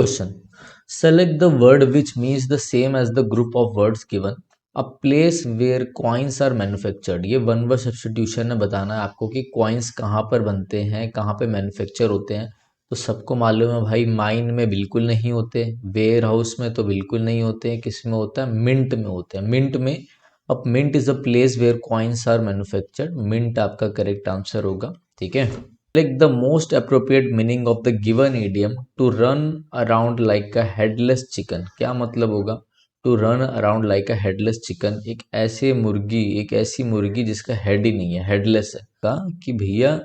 Question. Select the word which means the same as the group of words given. A place where coins are manufactured. ये one word substitution ने बताना है आपको कि coins कहाँ पर बनते हैं, कहाँ पे मैन्युफैक्चर होते हैं। तो सबको मालूम है भाई, माइन में बिल्कुल नहीं होते, वेयर हाउस में तो बिल्कुल नहीं होते, किस में होता है, मिंट में होते हैं। मिंट में, अब mint is a place where coins are manufactured. Mint आपका करेक्ट आंसर होगा। ठीक है। Select the most appropriate meaning of the given idiom to run around like a headless chicken. क्या मतलब होगा to run around like a headless chicken? एक ऐसी मुर्गी जिसका हेड ही नहीं है, हेडलेस है। का कि भैया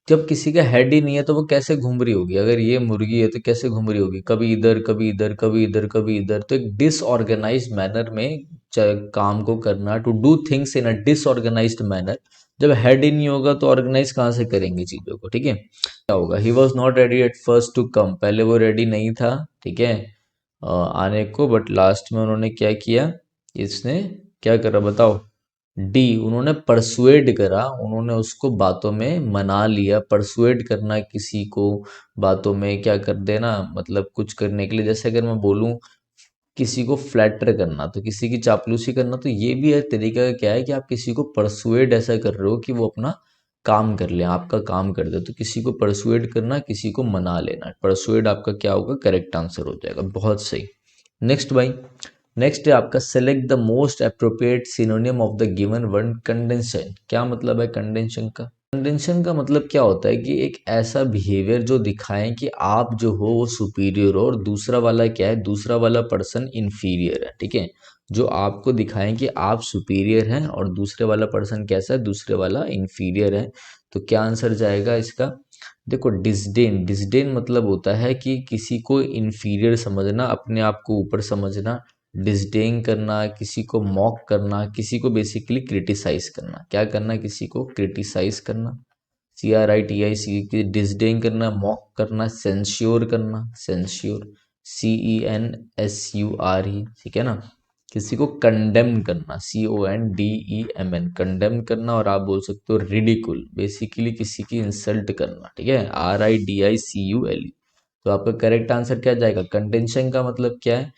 जब किसी का हेड ही नहीं है तो वो कैसे घूम रही होगी? अगर ये मुर्गी है तो कैसे घूम रही होगी? कभी इधर कभी इधर, कभी इधर कभी इधर। तो एक डिसऑर्गेनाइज्ड मैनर में काम को करना, to do things in a disorganised manner. जब हेड ही नहीं होगा तो ऑर्गेनाइज कहाँ से करेंगे चीजों को? ठीक है। क्या होगा? He was not ready at first to come. पहले वो रेडी नहीं था, ठीक है, आने को, बट लास्ट में उन्होंने क्या किया? इसने क्या करा बताओ? डी, उन्होंने परसुएड करा, उन्होंने उसको बातों में मना लिया। परसुएड करना किसी को बातों में क्या कर देना, मतलब कुछ करने के लिए। जैसे अगर मैं बोलूं किसी को फ्लैटर करना, तो किसी की चापलूसी करना, तो ये भी एक तरीका का क्या है कि आप किसी को परसुएड ऐसा कर रहे हो कि वो अपना काम कर ले, आपका काम कर दे। तो किसी को परसुएड करना, किसी को मना लेना। परसुएड आपका क्या होगा? करेक्ट आंसर हो जाएगा। बहुत सही। नेक्स्ट भाई, नेक्स्ट है आपका select the most appropriate synonym of the given word condensation. क्या मतलब है कंडेंशन का? कंडेंशन का मतलब क्या होता है कि एक ऐसा बिहेवियर जो दिखाएं कि आप जो हो वो सुपीरियर हो, और दूसरा वाला क्या है, दूसरा वाला पर्सन इंफीरियर है। ठीक है। जो आपको दिखाएं कि आप सुपीरियर हैं और दूसरे वाला पर्सन कैसा है, दूसरे वाला इंफीरियर है। तो क्या आंसर जाएगा इसका? देखो, डिसडेन, डिसडेन मतलब होता है कि किसी को इंफीरियर समझना, अपने आप को ऊपर समझना। डिसडेन करना, किसी को मॉक करना, किसी को बेसिकली क्रिटिसाइज करना। क्या करना? किसी को क्रिटिसाइज करना। CRITIC की डिसडेन करना, मॉक करना, सेंश्योर करना, सेंश्योर, CENSURE। ठीक है ना। किसी को कंडेम करना, CONDEMN, कंडेम करना। और आप बोल सकते हो रिडिकुल, बेसिकली किसी की इंसल्ट करना। ठीक है, RIDICULE। तो आपका करेक्ट आंसर क्या जाएगा? कंडेंशन का मतलब क्या है?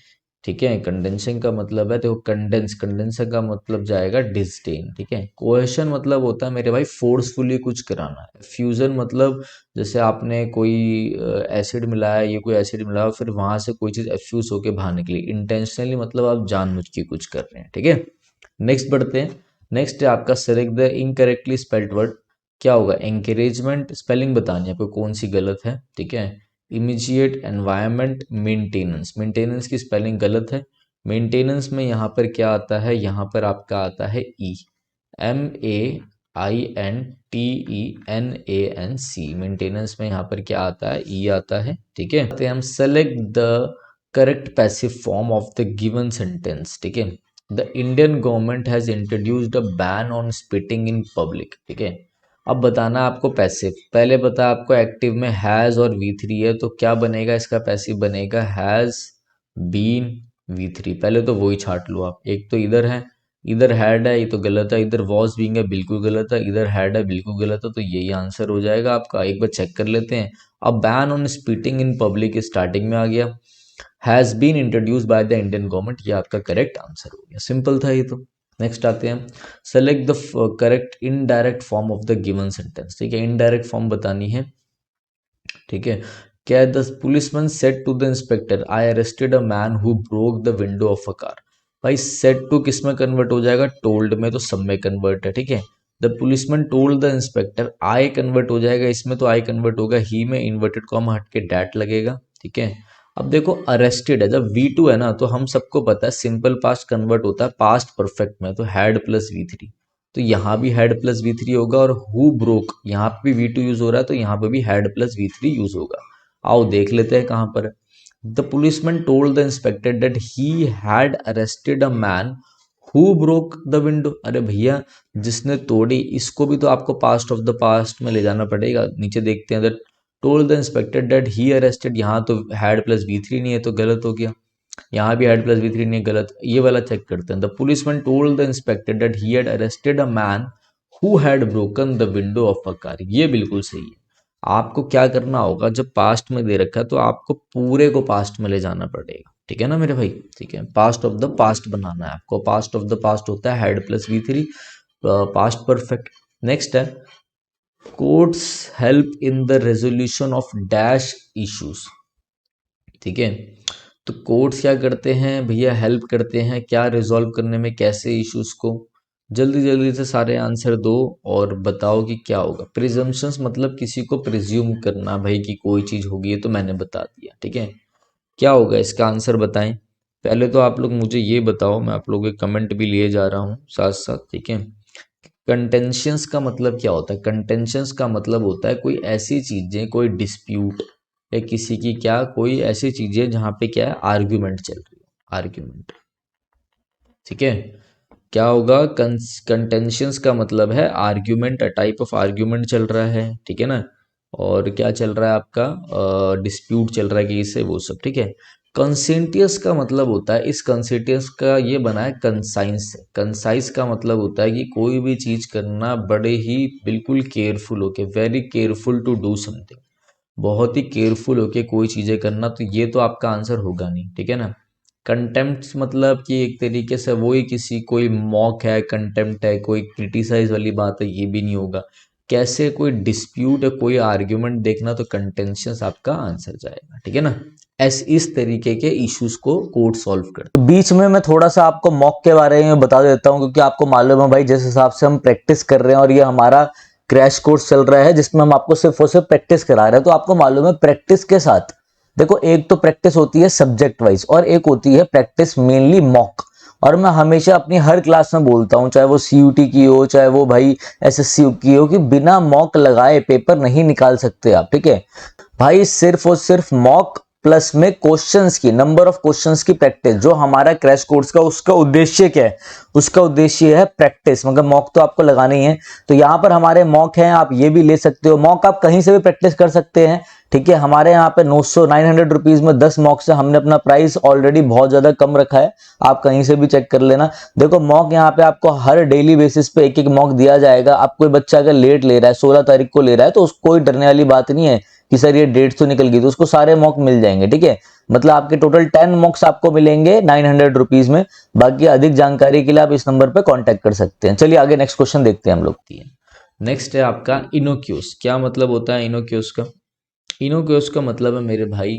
ठीक है, कंडेंशन का मतलब है, देखो कंडेंस, कंडेंसर का मतलब जाएगा डिस्डेन। ठीक है। कोहेशन मतलब होता है मेरे भाई फोर्सफुली कुछ कराना है। फ्यूजन मतलब जैसे आपने कोई एसिड मिलाया, ये कोई एसिड मिलाया, फिर वहां से कोई चीज एफ्यूज होके बाहर निकली। इंटेंशनली मतलब आप जानबूझ के कुछ कर रहे हैं। ठीक है। नेक्स्ट बढ़ते हैं। नेक्स्ट है आपका select the incorrectly spelled word. क्या होगा? एंकरेजमेंट, स्पेलिंग बतानी है आपको कौन सी गलत है। ठीक है। Immediate, environment, maintenance. मेंटेनेंस की स्पेलिंग गलत है। मेंटेनेंस में यहाँ पर क्या आता है? यहाँ पर आपका आता है ई, MEINTENANC। मेंटेनेंस में यहाँ पर क्या आता है? ई आता है। ठीक है। तो हम select the correct passive form of the given sentence. ठीक है। The Indian government has introduced a ban on spitting in public. ठीक है। अब बताना आपको पैसिव। पहले बता आपको एक्टिव में हैज और V3 है, तो क्या बनेगा इसका? पैसिव बनेगा हैज बीन V3। पहले तो वही छाट लो आप। एक तो इधर है, इधर हैड है, ये तो गलत है। इधर वॉज बीइंग है, बिल्कुल गलत है। इधर हैड है, बिल्कुल गलत है। तो यही आंसर हो जाएगा आपका। एक बार चेक कर लेते हैं। अब ban on spitting in public starting में आ गया, has been introduce by the Indian government, ये आपका करेक्ट आंसर हो गया। सिंपल था ये तो। नेक्स्ट आते हैं, select the correct indirect form of the given sentence. ठीक है, इनडायरेक्ट फॉर्म बतानी है। ठीक है। क्या the policeman said to the inspector, I arrested a man who broke the window of a car. भाई सेड टू किस में कन्वर्ट हो जाएगा? टोल्ड में, तो सब में कन्वर्ट है। ठीक है। The policeman told the inspector, I convert हो जाएगा इसमें, तो आई कन्वर्ट होगा ही में, इन्वर्टेड कॉमा हट के डैट लगेगा। ठीक है। अब देखो अरेस्टेड है, जब V2 है ना, तो हम सबको पता है सिंपल पास्ट कन्वर्ट होता है पास्ट परफेक्ट में, तो हैड प्लस V3। तो यहाँ भी हैड प्लस V3 होगा, और हु ब्रोक यहाँ पे भी V2 यूज हो रहा है, तो यहाँ पे भी हैड प्लस V3 यूज होगा। आओ देख लेते हैं कहाँ पर। The policeman told the inspector that he had arrested a man who broke the window. अरे भैया, जिसने तोड़ी, इसको भी तो आपको पास्ट ऑफ द पास्ट में ले जाना पड़ेगा। नीचे देखते हैं, that told the inspector that he arrested, यहाँ तो हैड प्लस V3 नहीं है, तो गलत हो गया। यहाँ भी हैड प्लस V3 नहीं है, गलत। ये वाला चेक करते हैं। The policeman told the inspector that he had arrested a man who had broken the window of a car, ये बिल्कुल सही है। आपको क्या करना होगा, जब पास्ट में दे रखा है तो आपको पूरे को पास्ट में ले जाना पड़ेगा, ठीक है ना मेरे भाई। ठीक है, पास्ट ऑफ द पास्ट बनाना है आपको। पास्ट ऑफ द पास्ट होता है had plus V3, past perfect. Next है courts help in the resolution of dash issues, ठीक है। तो कोर्ट्स क्या करते हैं भैया, हेल्प करते हैं क्या, रिजॉल्व करने में, कैसे इश्यूज को। जल्दी जल्दी से सारे आंसर दो और बताओ कि क्या होगा। प्रिजम्पशंस मतलब किसी को प्रिज्यूम करना भाई कि कोई चीज होगी, ये तो मैंने बता दिया, ठीक है। क्या होगा इसका आंसर बताएं। पहले तो आप लोग मुझे ये बताओ, मैं आप लोगों के कमेंट भी लिए जा रहा हूँ साथ साथ, ठीक है। कंटेंशंस का मतलब क्या होता है। कंटेंशंस का मतलब होता है कोई ऐसी चीजें, कोई डिस्प्यूट या किसी की क्या, कोई ऐसी चीजें जहां पे क्या है, आर्ग्यूमेंट चल रही है, आर्ग्यूमेंट, ठीक है। क्या होगा, कंटेंशंस का मतलब है आर्ग्यूमेंट, टाइप ऑफ आर्ग्यूमेंट चल रहा है, ठीक है ना। और क्या चल रहा है आपका, डिस्प्यूट चल रहा है कि इससे वो सब, ठीक है। कंसेंटियस का मतलब होता है, इस कंसेंटियस का ये बना है कंसाइंस से। कंसाइज का मतलब होता है कि कोई भी चीज करना बड़े ही बिल्कुल केयरफुल होके, very careful to do something, बहुत ही केयरफुल होके कोई चीजें करना। तो ये तो आपका आंसर होगा नहीं, ठीक है ना। कंटेम्प्ट मतलब कि एक तरीके से वही किसी, कोई मॉक है, कंटेम्प्ट है, कोई क्रिटिसाइज वाली बात है, ये भी नहीं होगा। कैसे कोई डिस्प्यूट है, कोई आर्ग्यूमेंट देखना, तो कंटेंशंस आपका आंसर जाएगा, ठीक है ना। इस तरीके के इश्यूज को कोर्ट सॉल्व करते हैं। बीच में मैं थोड़ा सा आपको मॉक के बारे में बता देता हूँ, क्योंकि आपको मालूम है भाई जिस हिसाब से हम प्रैक्टिस कर रहे हैं, और ये हमारा क्रैश कोर्स चल रहा है जिसमें हम आपको सिर्फ और सिर्फ प्रैक्टिस करा रहे हैं, तो आपको मालूम है प्रैक्टिस के साथ देखो, एक तो प्रैक्टिस होती है सब्जेक्ट वाइज और एक होती है प्रैक्टिस मेनली मॉक। और मैं हमेशा अपनी हर क्लास में बोलता हूं, चाहे वो CUT की हो, चाहे वो भाई SSC की हो, कि बिना मॉक लगाए पेपर नहीं निकाल सकते आप, ठीक है भाई। सिर्फ और सिर्फ मॉक प्लस में क्वेश्चंस की, नंबर ऑफ क्वेश्चंस की प्रैक्टिस। जो हमारा क्रैश कोर्स का उसका उद्देश्य क्या है, उसका उद्देश्य है प्रैक्टिस, मगर मॉक तो आपको लगाना ही है। तो यहाँ पर हमारे मॉक हैं, आप ये भी ले सकते हो मॉक, आप कहीं से भी प्रैक्टिस कर सकते हैं, ठीक है। हमारे यहाँ पे 900 रुपीज में 10 मॉक से हमने अपना प्राइस ऑलरेडी बहुत ज्यादा कम रखा है, आप कहीं से भी चेक कर लेना। देखो मॉक यहाँ पे आपको हर डेली बेसिस पे एक एक मॉक दिया जाएगा। आप कोई बच्चा अगर लेट ले रहा है, 16 तारीख को ले रहा है, तो उसको कोई डरने वाली बात नहीं है कि सर ये डेट तो निकल गई, तो उसको सारे मॉक मिल जाएंगे, ठीक है। मतलब आपके टोटल 10 मॉक्स आपको मिलेंगे 900 रुपीज में। बाकी अधिक जानकारी के लिए आप इस नंबर पे कांटेक्ट कर सकते हैं। चलिए आगे नेक्स्ट क्वेश्चन देखते हैं हम लोग। नेक्स्ट है आपका इनोक्यूस। क्या मतलब होता है इनोक्यूस का। इनोक्यूस का मतलब है मेरे भाई,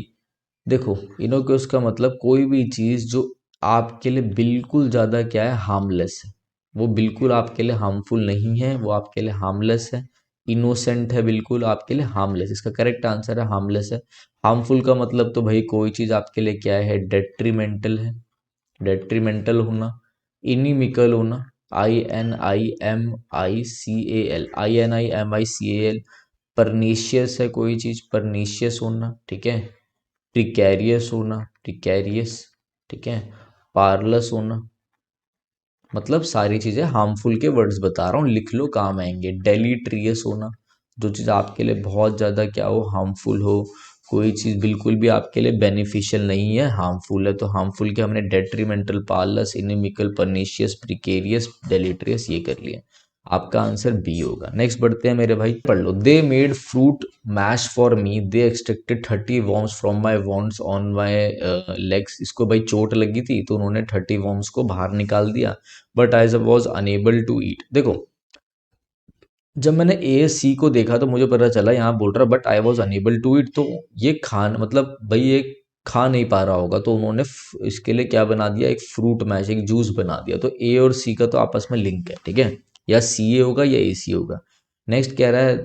देखो इनोक्यूस का मतलब कोई भी चीज जो आपके लिए बिल्कुल ज्यादा क्या है, हार्मलेस है। वो बिल्कुल आपके लिए हार्मफुल नहीं है, वो आपके लिए हार्मलेस है। इनोसेंट है, बिल्कुल आपके लिए हार्मलेस। इसका करेक्ट आंसर है हार्मलेस है। हार्मफुल का मतलब तो भाई कोई चीज आपके लिए क्या है, डेट्रीमेंटल है, डेट्रीमेंटल होना। इनिमिकल होना, INIMICAL, INIMICAL। परनीशियस है कोई चीज, परनीशियस होना, ठीक है। प्रिकैरियस होना, प्रिकैरियस, ठीक है। पारलस होना, मतलब सारी चीजें हार्मफुल के वर्ड्स बता रहा हूँ, लिख लो काम आएंगे। डेलीट्रियस होना, जो चीज आपके लिए बहुत ज्यादा क्या हो, हार्मफुल हो। कोई चीज बिल्कुल भी आपके लिए बेनिफिशियल नहीं है, हार्मफुल है। तो हार्मफुल के हमने डेट्रीमेंटल, पार्लस, इनिमिकल, परनीशियस, प्रिकेरियस, डेलीट्रियस ये कर लिया। आपका आंसर बी होगा। नेक्स्ट बढ़ते हैं मेरे भाई, पढ़ लो। They made fruit mash for me, they extracted 30 worms from my wounds on my legs. इसको भाई चोट लगी थी तो उन्होंने 30 वॉर्म्स को बाहर निकाल दिया, but I was unable to eat. देखो जब मैंने A C को देखा तो मुझे पता चला यहाँ बोल रहा but I was unable to eat, तो ये खान मतलब भाई ये खा नहीं पा रहा होगा, तो उन्होंने इसके लिए क्या बना दिया, एक फ्रूट मैश, एक जूस बना दिया। तो A और C का तो आपस में लिंक है, ठीक है। या CA होगा या AC होगा। नेक्स्ट कह रहा है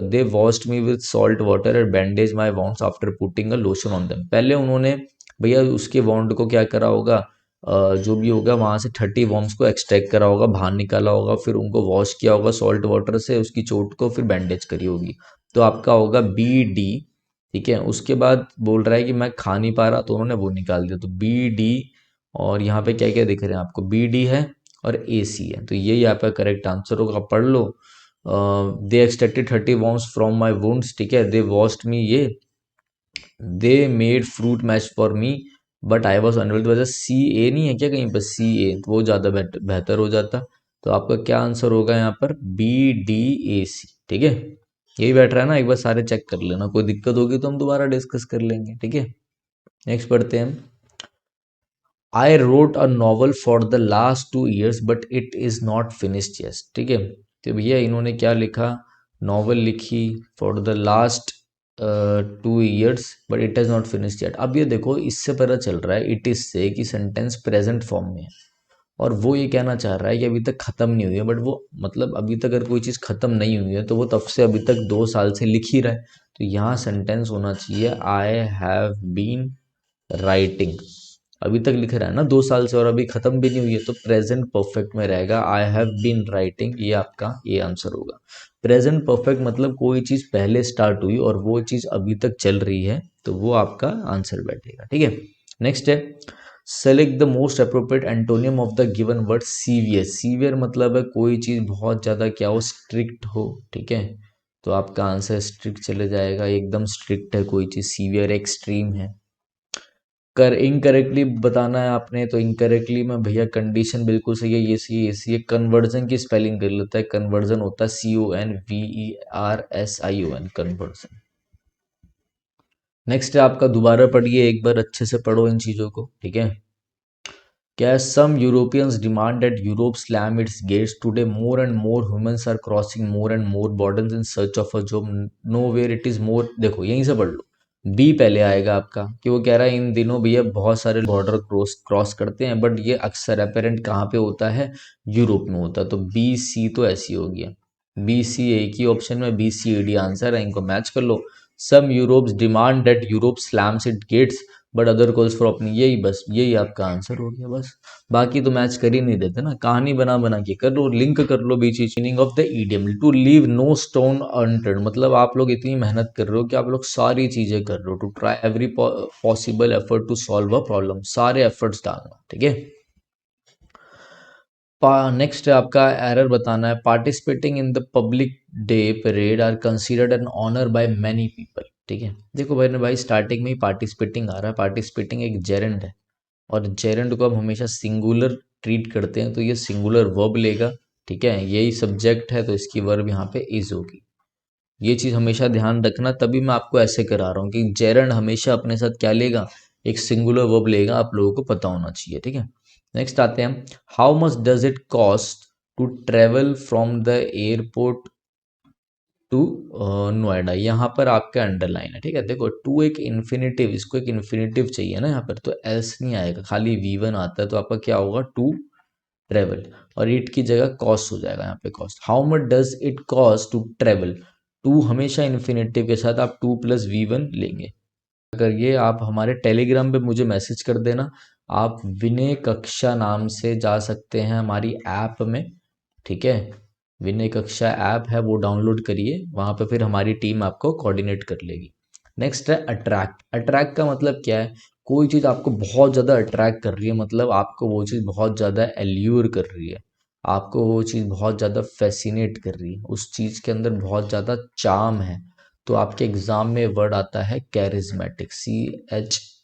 they washed me with salt water and bandage my wounds after putting a lotion on them. पहले उन्होंने भैया उसके वॉन्ड को क्या करा होगा, जो भी होगा वहां से 30 वॉर्म्स को एक्सट्रैक्ट करा होगा, बाहर निकाला होगा, फिर उनको वॉश किया होगा सॉल्ट वाटर से, उसकी चोट को फिर बैंडेज करी होगी। तो आपका होगा BD, ठीक है। उसके बाद बोल रहा है कि मैं खा नहीं पा रहा, तो उन्होंने वो निकाल दिया, तो BD। और यहाँ पे क्या क्या दिख रहे हैं आपको, BD है और AC है, तो यही आपका करेक्ट आंसर होगा। पढ़ लो। They extracted 30 worms from my wounds, ठीक है। दे वॉश्ड मी, ये they made fruit mash for me but I was unable. तो वजह CA नहीं है क्या कहीं पर, CA, तो वो ज़्यादा बेहतर हो जाता। तो आपका क्या आंसर होगा यहाँ पर, BDAC, ठीक है। यही बैठ रहा है ना, एक बार सारे चेक कर लेना, कोई दिक्कत होगी तो हम दोबारा डिस्कस कर लेंगे, ठीक है। नेक्स्ट पढ़ते हैं हम। I wrote a novel for the last 2 years but it is not finished yes, ठीक है। तो भैया इन्होंने क्या लिखा, नॉवल लिखी for the last 2 years but it is not finished yet. अब ये देखो, इससे पता चल रहा है इट इज़ से कि सेंटेंस प्रेजेंट फॉर्म में है, और वो ये कहना चाह रहा है कि अभी तक ख़त्म नहीं हुई है, बट वो मतलब अभी तक अगर कोई चीज़ ख़त्म नहीं हुई है तो वो तब से अभी तक 2 साल से लिख ही रहा है। तो यहाँ सेंटेंस होना चाहिए आई हैव बीन राइटिंग। अभी तक लिख रहा है ना 2 साल से और अभी ख़त्म भी नहीं हुई है, तो प्रेजेंट परफेक्ट में रहेगा आई हैव बीन राइटिंग, ये आपका ये आंसर होगा। प्रेजेंट परफेक्ट मतलब कोई चीज़ पहले स्टार्ट हुई और वो चीज़ अभी तक चल रही है, तो वो आपका आंसर बैठेगा, ठीक है। नेक्स्ट है, select the most appropriate antonym of the given word severe. Severe मतलब है कोई चीज़ बहुत ज़्यादा क्या हो, स्ट्रिक्ट हो, ठीक है। तो आपका आंसर स्ट्रिक्ट चले जाएगा, एकदम स्ट्रिक्ट है कोई चीज़, सीवियर एक्सट्रीम है। कर इनकरेक्टली बताना है आपने, तो इनकरेक्टली में भैया कंडीशन बिल्कुल सही है, ये सही है, ये सही है। कन्वर्जन की स्पेलिंग कर लेता है, कन्वर्जन होता है CONVERSION, कन्वर्जन। नेक्स्ट है आपका, दोबारा पढ़िए एक बार, अच्छे से पढ़ो इन चीज़ों को, ठीक है। क्या, some Europeans demand that Europe slam its gates today, more and more humans are crossing more and more borders in search of a job, nowhere it is more. देखो यहीं से पढ़ लो, बी पहले आएगा आपका, कि वो कह रहा है इन दिनों भैया बहुत सारे बॉर्डर क्रॉस करते हैं, बट ये अक्सर अपेरेंट कहाँ पे होता है, यूरोप में होता है। तो बी सी तो ऐसी हो गया, बी सी एक ही ऑप्शन में, बी सी डी आंसर है, इनको मैच कर लो। Some Europes demand that Europe slams it gates but other calls for opening, यही बस यही आपका आंसर हो गया बस। बाकी तो मैच कर ही नहीं देते ना, कहानी बना बना के कर लो, लिंक कर लो बीच बीच। Meaning of the idiom, to leave no stone unturned, मतलब आप लोग इतनी मेहनत कर रहे हो कि आप लोग सारी चीजें कर रहे हो, to try every possible effort to solve a problem, सारे एफर्ट्स डालना, ठीक है। नेक्स्ट है आपका, एरर बताना है, participating in the public day parade are considered an honour by many people, ठीक है। देखो भाई ने भाई स्टार्टिंग में ही पार्टिसिपेटिंग आ रहा है, पार्टिसिपेटिंग एक जेरेंड है, और जेरेंड को हम हमेशा सिंगुलर ट्रीट करते हैं, तो ये सिंगुलर वर्ब लेगा, ठीक है। यही सब्जेक्ट है तो इसकी वर्ब यहाँ पे इज होगी, ये चीज़ हमेशा ध्यान रखना, तभी मैं आपको ऐसे करा रहा हूँ कि जेरेंड हमेशा अपने साथ क्या लेगा, एक सिंगुलर वर्ब लेगा, आप लोगों को पता होना चाहिए, ठीक है। नेक्स्ट आते हैं, how much does it cost to travel from the airport to Noida. यहाँ पर आपका अंडरलाइन है, ठीक है। देखो टू एक इन्फिनेटिव, इसको एक इन्फिनेटिव चाहिए ना यहाँ पर, तो एल्स नहीं आएगा, खाली V1 आता है, तो आपका क्या होगा, टू ट्रेवल, और इट की जगह कॉस्ट हो जाएगा यहाँ पे cost. How much does it cost to travel, to हमेशा इन्फिनेटिव के साथ आप 2 + V1 लेंगे। अगर ये आप हमारे टेलीग्राम पे मुझे मैसेज कर देना, आप विनय कक्षा नाम से जा सकते हैं हमारी ऐप में, ठीक है। विनय कक्षा ऐप है, वो डाउनलोड करिए, वहाँ पे फिर हमारी टीम आपको कोऑर्डिनेट कर लेगी। नेक्स्ट है अट्रैक्ट। अट्रैक्ट का मतलब क्या है, कोई चीज़ आपको बहुत ज़्यादा अट्रैक्ट कर रही है, मतलब आपको वो चीज़ बहुत ज़्यादा एल्यूर कर रही है, आपको वो चीज़ बहुत ज़्यादा फैसिनेट कर रही है, उस चीज़ के अंदर बहुत ज़्यादा चार्म है, तो आपके एग्जाम में वर्ड आता है कैरिज्मेटिक,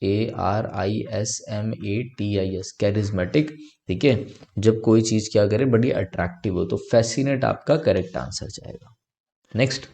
CHARISMATIS, कैरिज्मेटिक, ठीक है। जब कोई चीज़ क्या करे, बड़ी अट्रैक्टिव हो, तो फैसिनेट आपका करेक्ट आंसर जाएगा। Next,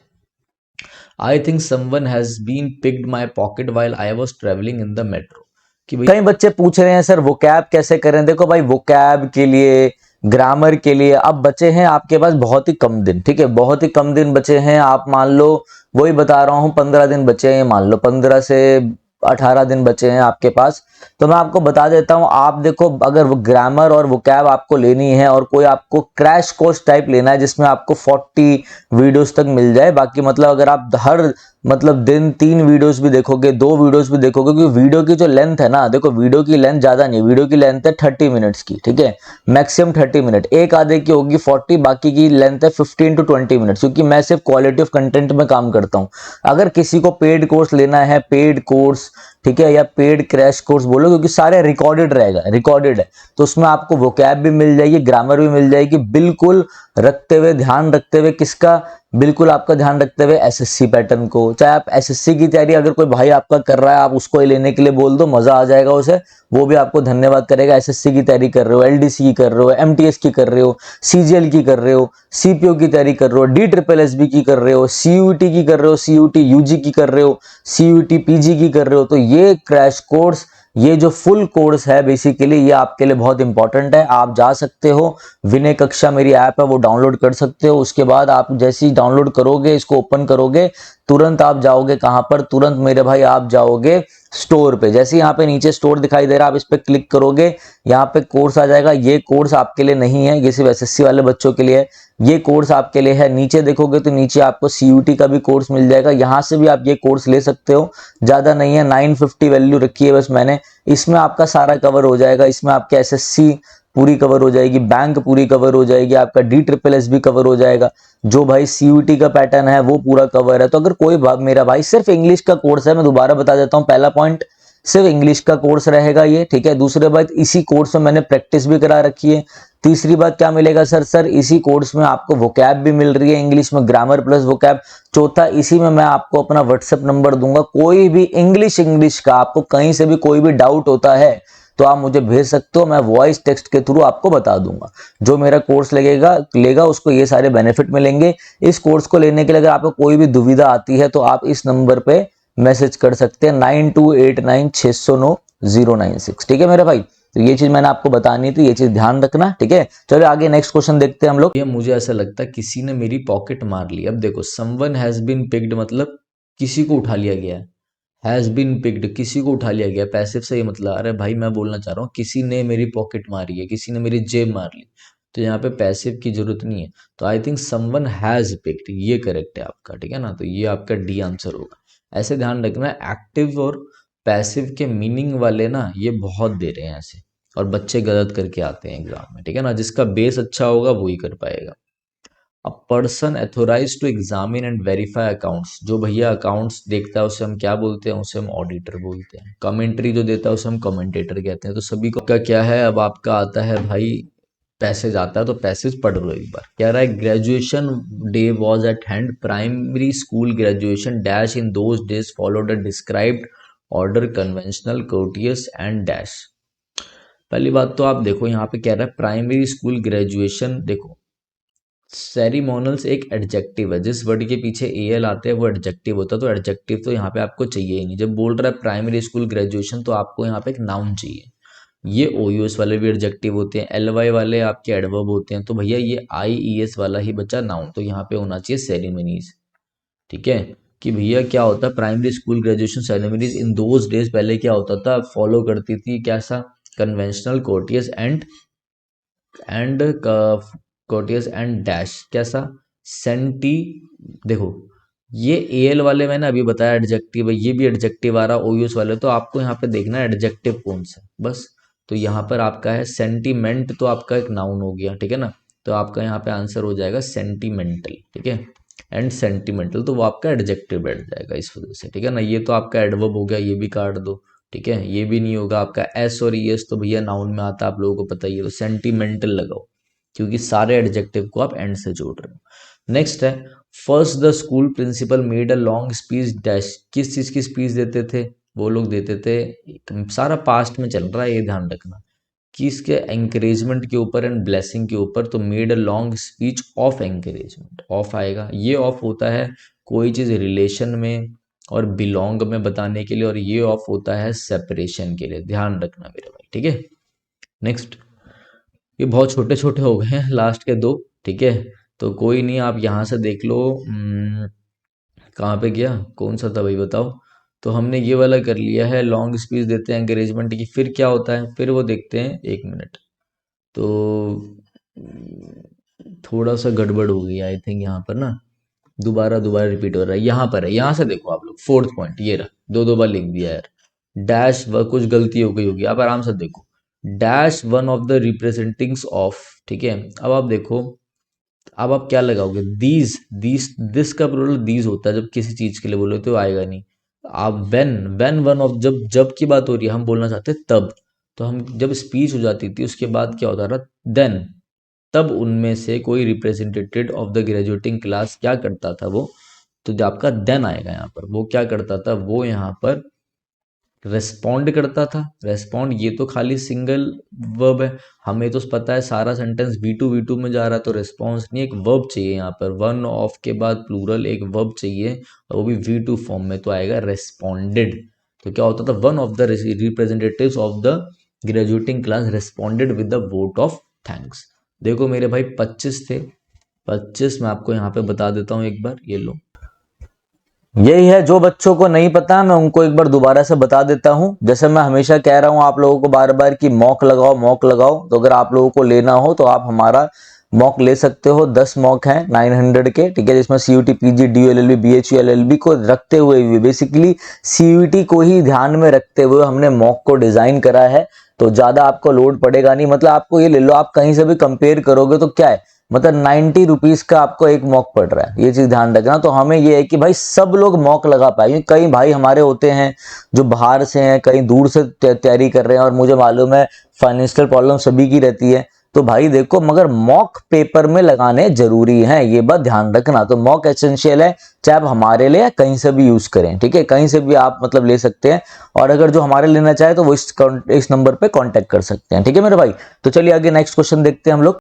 I think someone has been picked my pocket while I was travelling in the metro. कि भाई कई बच्चे पूछ रहे हैं सर वोकैब कैसे करें। देखो भाई वोकैब के लिए, ग्रामर के लिए अब बचे हैं आपके पास बहुत ही कम दिन, ठीक है, बहुत ही कम दिन बचे हैं। आप मान लो, वही बता रहा हूँ, 15 दिन बचे हैं, मान लो 15 से 18 दिन बचे हैं आपके पास। तो मैं आपको बता देता हूँ, आप देखो अगर वो ग्रामर और वोकैब आपको लेनी है और कोई आपको क्रैश कोर्स टाइप लेना है जिसमें आपको 40 वीडियोस तक मिल जाए, बाकी मतलब अगर आप हर मतलब दिन 3 वीडियोस भी देखोगे, 2 वीडियोस भी देखोगे, क्योंकि वीडियो की जो लेंथ है ना, देखो वीडियो की लेंथ ज्यादा नहीं, वीडियो की लेंथ है 30 मिनट्स की, ठीक है, मैक्सिमम 30 मिनट, एक आधे की होगी 40, बाकी की लेंथ है 15 to 20 मिनट्स, क्योंकि मैं सिर्फ क्वालिटी ऑफ कंटेंट में काम करता हूँ। अगर किसी को पेड कोर्स लेना है, पेड कोर्स ठीक है, या पेड क्रैश कोर्स बोलो, क्योंकि सारे रिकॉर्डेड रहेगा, रिकॉर्डेड है, तो उसमें आपको वोकैब भी मिल जाएगी, ग्रामर भी मिल जाएगी, बिल्कुल रखते हुए, ध्यान रखते हुए, किसका, बिल्कुल आपका ध्यान रखते हुए एसएससी पैटर्न को। चाहे आप एसएससी की तैयारी अगर कोई भाई आपका कर रहा है, आप उसको ही लेने के लिए बोल दो, मजा आ जाएगा उसे, वो भी आपको धन्यवाद करेगा। एसएससी की तैयारी कर रहे हो, एलडीसी की कर रहे हो, एमटीएस की कर रहे हो, सीजीएल की कर रहे हो, सीपीओ की तैयारी कर रहे हो, डी ट्रिपल एसबी की कर रहे हो, सीयूटी की कर रहे हो, सीयूटी यूजी की कर रहे हो, सीयूटी पीजी की कर रहे हो, तो ये क्रैश कोर्स, ये जो फुल कोर्स है बेसिकली ये आपके लिए बहुत इंपॉर्टेंट है। आप जा सकते हो, विनय कक्षा मेरी ऐप है वो डाउनलोड कर सकते हो। उसके बाद आप जैसे ही डाउनलोड करोगे, इसको ओपन करोगे, तुरंत आप जाओगे कहां पर, तुरंत मेरे भाई आप जाओगे स्टोर पे। जैसे यहाँ पे नीचे स्टोर दिखाई दे रहा है, आप इस पे क्लिक करोगे, यहाँ पे कोर्स आ जाएगा। ये कोर्स आपके लिए नहीं है, ये सिर्फ एसएससी वाले बच्चों के लिए है, ये कोर्स आपके लिए है। नीचे देखोगे तो नीचे आपको सीयूटी का भी कोर्स मिल जाएगा, यहाँ से भी आप ये कोर्स ले सकते हो, ज्यादा नहीं है, 950 वैल्यू रखी है बस मैंने। इसमें आपका सारा कवर हो जाएगा, इसमें आपके एसएससी पूरी कवर हो जाएगी, बैंक पूरी कवर हो जाएगी, आपका डी ट्रिपल एस भी कवर हो जाएगा, जो भाई सीयूटी का पैटर्न है वो पूरा कवर है। तो अगर कोई मेरा भाई सिर्फ इंग्लिश का कोर्स है, मैं दोबारा बता देता हूँ, पहला पॉइंट सिर्फ इंग्लिश का कोर्स रहेगा ये, ठीक है। दूसरी बात, इसी कोर्स में मैंने प्रैक्टिस भी करा रखी है। तीसरी बात क्या मिलेगा सर इसी कोर्स में आपको वोकैब भी मिल रही है, इंग्लिश में ग्रामर प्लस वोकैब। चौथा, इसी में मैं आपको अपना व्हाट्सएप नंबर दूंगा, कोई भी इंग्लिश का आपको कहीं से भी कोई भी डाउट होता है तो आप मुझे भेज सकते हो, मैं वॉइस टेक्स्ट के थ्रू आपको बता दूंगा। जो मेरा कोर्स लेगा उसको ये सारे बेनिफिट मिलेंगे। इस कोर्स को लेने के लिए अगर आपको कोई भी दुविधा आती है तो आप इस नंबर पे मैसेज कर सकते हैं, 9289609096, ठीक है मेरे भाई। तो ये चीज मैंने आपको बतानी थी, ये चीज ध्यान रखना, ठीक है। चलो आगे नेक्स्ट क्वेश्चन देखते हैं हम लोग। ये मुझे ऐसा लगता है किसी ने मेरी पॉकेट मार ली। अब देखो, समवन हैज बीन पिक्ड मतलब किसी को उठा लिया गया है, हैज बीन पिक्ड किसी को उठा लिया गया, पैसिव से ये मतलब, अरे भाई मैं बोलना चाह रहा हूँ किसी ने मेरी पॉकेट मारी है, किसी ने मेरी जेब मार ली, तो यहाँ पे पैसिव की जरूरत नहीं है। तो आई थिंक समवन हैज पिक्ड, ये करेक्ट है आपका, ठीक है ना। तो ये आपका डी आंसर होगा। ऐसे ध्यान रखना, एक्टिव और पैसिव के मीनिंग वाले ना ये बहुत दे रहे हैं ऐसे, और बच्चे गलत करके आते हैं एग्जाम में, ठीक है ना। जिसका बेस अच्छा होगा वही कर पाएगा। A person authorise to examine and verify accounts, जो भैया अकाउंट्स देखता है उसे हम क्या बोलते हैं, उसे हम ऑडिटर बोलते हैं। कमेंट्री जो देता है उसे हम कमेंटेटर कहते हैं। तो सभी को का क्या है, अब आपका आता है भाई पैसेज आता है, तो पैसेज पढ़ लो एक बार। कह रहा है graduation day was at hand, primary school graduation dash in those days followed a described order, conventional, courteous and dash. पहली बात तो आप देखो यहाँ पे कह रहा है प्राइमरी स्कूल ग्रेजुएशन, देखो सेरिमोनल्स एक एडजेक्टिव है, जिस वर्ड के पीछे एल आते हैं वो एडजेक्टिव होता है, तो एडजेक्टिव तो यहाँ पे आपको चाहिए ही नहीं। जब बोल रहा है प्राइमरी स्कूल ग्रेजुएशन तो आपको यहाँ पे एक नाउन चाहिए। ये ओयूएस वाले भी एडजेक्टिव होते हैं, एलवाई वाले आपके एडवर्ब होते हैं, तो भैया ये आईईएस वाला ही बचा नाउन, तो यहाँ पे होना चाहिए सेरेमनीज, ठीक है। कि भैया क्या होता है primary school graduation ceremonies in those days, पहले क्या होता था, फॉलो करती थी कैसा, conventional, courteous and courteous and dash, कैसा, सेंटी। देखो ये एल वाले मैंने अभी बताया एडजेक्टिव है, ये भी एडजेक्टिव आ रहा ओयूएस वाले, तो आपको यहाँ पे देखना है एडजेक्टिव कौन सा बस। तो यहाँ पर आपका है सेंटीमेंट, तो आपका एक नाउन हो गया, ठीक है ना। तो आपका यहाँ पे आंसर हो जाएगा सेंटीमेंटल, ठीक है। एंड सेंटीमेंटल तो वो आपका एडजेक्टिव बैठ जाएगा इस वजह से, ठीक है ना। ये तो आपका एडवर्ब हो गया, ये भी काट दो, ठीक है। ये भी नहीं होगा आपका एस और ईएस, तो भैया नाउन में आता है, आप लोगों को पता ही है, तो सेंटीमेंटल लगाओ, क्योंकि सारे एडजेक्टिव को आप एंड से जोड़ रहे हो। नेक्स्ट है first the school principal made a long speech dash, किस चीज की स्पीच देते थे वो लोग, देते थे, सारा पास्ट में चल रहा है ये ध्यान रखना, कि इसके एंकरेजमेंट के ऊपर एंड ब्लेसिंग के ऊपर, तो made a long speech of encouragement, of आएगा। ये ऑफ होता है कोई चीज रिलेशन में और बिलोंग में बताने के लिए, और ये ऑफ होता है सेपरेशन के लिए, ध्यान रखना मेरे भाई, ठीक है। नेक्स्ट, ये बहुत छोटे छोटे हो गए हैं लास्ट के दो, ठीक है। तो कोई नहीं, आप यहाँ से देख लो, कहाँ पे गया, कौन सा था भाई बताओ। तो हमने ये वाला कर लिया है, लॉन्ग स्पीच देते हैं एंकरेजमेंट की, फिर क्या होता है, फिर वो देखते हैं, एक मिनट। तो थोड़ा सा गड़बड़ हो गई आई थिंक यहाँ पर ना, दोबारा दोबारा रिपीट हो रहा है। यहाँ पर है, यहाँ से देखो आप लोग, फोर्थ पॉइंट ये रहा, दो दो बार लिख दिया यार, डैश व कुछ गलती हो गई होगी, आप आराम से देखो, dash one of the representings of, ठीक है। अब आप देखो, अब आप क्या लगाओगे, दीज, दिस का प्लूरल दीज होता है, जब किसी चीज के लिए बोलो तो आएगा नहीं। आप व्हेन वन ऑफ, जब जब की बात हो रही है, हम बोलना चाहते हैं तब, तो हम जब स्पीच हो जाती थी उसके बाद क्या होता था, देन, तब उनमें से कोई representative of the graduating class क्या करता था वो, तो जो आपका देन आएगा यहाँ पर, वो क्या करता था, वो यहाँ पर रेस्पॉन्ड करता था। रेस्पॉन्ड ये तो खाली सिंगल वर्ब है, हमें तो पता है सारा सेंटेंस V2 में जा रहा है, तो रेस्पॉन्स नहीं, एक वर्ब चाहिए यहाँ पर, वन ऑफ के बाद प्लूरल एक वर्ब चाहिए, और वो भी V2 फॉर्म में, तो आएगा रेस्पॉन्डेड। तो क्या होता था, one of the representatives of the graduating class responded with the vote of thanks. देखो मेरे भाई 25 थे, 25 मैं आपको यहाँ पे बता देता हूँ एक बार, ये लो। यही है, जो बच्चों को नहीं पता मैं उनको एक बार दोबारा से बता देता हूं। जैसे मैं हमेशा कह रहा हूं आप लोगों को बार बार कि मॉक लगाओ मॉक लगाओ, तो अगर आप लोगों को लेना हो तो आप हमारा मॉक ले सकते हो। 10 मॉक हैं 900 के, ठीक है, जिसमें CUT PG DU LLB BHU LLB को रखते हुए भी, बेसिकली CUT को ही ध्यान में रखते हुए हमने मॉक को डिजाइन करा है। तो ज्यादा आपको लोड पड़ेगा नहीं, मतलब आपको ये ले लो, आप कहीं से भी कंपेयर करोगे तो क्या है, मतलब 90 रुपीज का आपको एक मॉक पड़ रहा है, ये चीज ध्यान रखना। तो हमें ये है कि भाई सब लोग मॉक लगा पाए, क्योंकि कई भाई हमारे होते हैं जो बाहर से हैं, कहीं दूर से तैयारी कर रहे हैं, और मुझे मालूम है फाइनेंशियल प्रॉब्लम सभी की रहती है। तो भाई देखो, मगर मॉक पेपर में लगाने जरूरी हैं, ये बात ध्यान रखना। तो मॉक एसेंशियल है, चाहे आप हमारे लिए या कहीं से भी यूज करें, ठीक है, कहीं से भी आप मतलब ले सकते हैं। और अगर जो हमारे लेना चाहे तो वो इस नंबर पे कांटेक्ट कर सकते हैं, ठीक है मेरे भाई। तो चलिए आगे नेक्स्ट क्वेश्चन देखते हैं हम लोग।